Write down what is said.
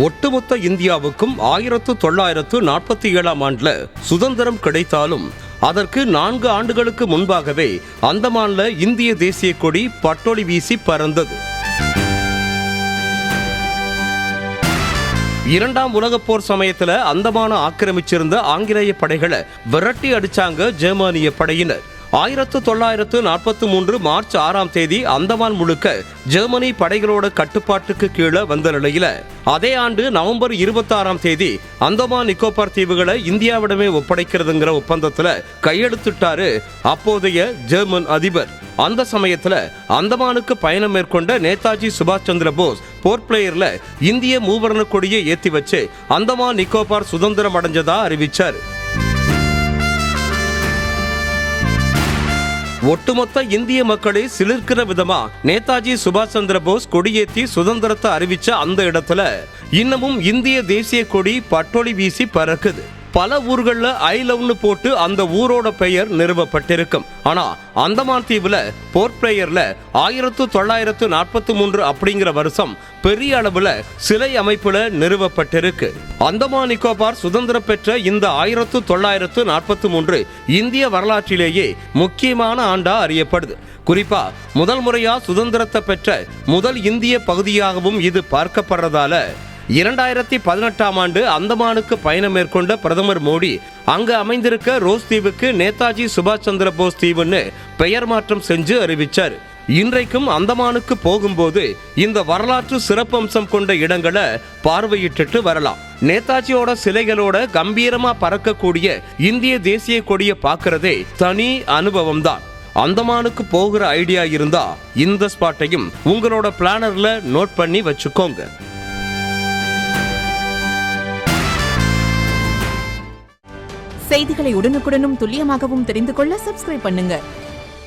ஒட்டுமொத்த இந்தியாவுக்கும் 1947ஆம் ஆண்டுல சுதந்திரம் கிடைத்தாலும் அதற்கு 4 ஆண்டுகளுக்கு முன்பாகவே அந்தமான்ல இந்திய தேசிய கொடி பட்டொளி வீசி பறந்தது. 2ஆம் உலகப் போர் சமயத்துல அந்தமான ஆக்கிரமிச்சிருந்த ஆங்கிலேய படைகளை விரட்டி அடிச்சாங்க ஜெர்மானிய படையினர். 1943 மார்ச் 6ஆம் தேதி அந்தமான் முழுக்க ஜெர்மனி படைகளோட கட்டுப்பாட்டுக்கு கீழே வந்த நிலையில அதே ஆண்டு நவம்பர் 26ஆம் தேதி அந்தமான் நிக்கோபார் தீவுகளை இந்தியாவிடமே ஒப்படைக்கிறதுங்கிற ஒப்பந்தத்துல கையெழுத்திட்டாரு அப்போதைய ஜெர்மன் அதிபர். அந்த சமயத்துல அந்தமானுக்கு பயணம் மேற்கொண்ட நேதாஜி சுபாஷ் சந்திர போஸ் போர்ட் பிளேயர்ல இந்திய மூவர்ண கொடியை ஏத்தி வச்சு அந்தமான் நிக்கோபார் சுதந்திரம் அடைஞ்சதா அறிவிச்சார். ஒட்டுமொத்த இந்திய மக்களை சிலிர்க்கிற விதமா நேதாஜி சுபாஷ் சந்திர போஸ் கொடியேற்றி சுதந்திரத்தை அறிவிச்ச அந்த இடத்துல இன்னமும் இந்திய தேசிய கொடி பட்டொளி வீசி பறக்குது. பல ஊர்கள்ல ஐ லவ்னு போட்டு அந்த ஊரோட பெயர் நிறுவப்பட்டிருக்கும். ஆனா அந்தமான் தீவுல போர்ட் பிளேயர்ல 1943 அப்படிங்கிற வருஷம் பெரிய அளவுல சிலை அமைப்புல நிறுவப்பட்டிருக்கு. அந்தமான் நிக்கோபார் சுதந்திரம் பெற்ற இந்த 1943 இந்திய வரலாற்றிலேயே முக்கியமான ஆண்டா அறியப்படுது. குறிப்பா முதல் முறையா சுதந்திரத்தை பெற்ற முதல் இந்திய பகுதியாகவும் இது பார்க்கப்படுறதால 2018ஆம் ஆண்டு அந்தமானுக்கு பயணம் மேற்கொண்ட பிரதமர் மோடி அங்கு அமைந்திருக்க ரோஸ் தீவுக்கு நேதாஜி சுபாஷ் சந்திர போஸ் தீவுன்னு பெயர் மாற்றம் செஞ்சு அறிவிச்சார். இன்றைக்கும் அந்தமானுக்கு போகும்போது இந்த வரலாற்று சிறப்பம்சம் கொண்ட இடங்களை பார்வையிட்டு வரலாம். நேதாஜியோட சிலைகளோட கம்பீரமா பறக்கக்கூடிய இந்திய தேசிய கொடியை பார்க்கறதே தனி அனுபவம் தான். அந்தமானுக்கு போகிற ஐடியா இருந்தா இந்த ஸ்பாட்டையும் உங்களோட பிளானர்ல நோட் பண்ணி வச்சுக்கோங்க. செய்திகளை உடனுக்குடனும் துல்லியமாகவும் தெரிந்து கொள்ள சப்ஸ்கிரைப் பண்ணுங்க.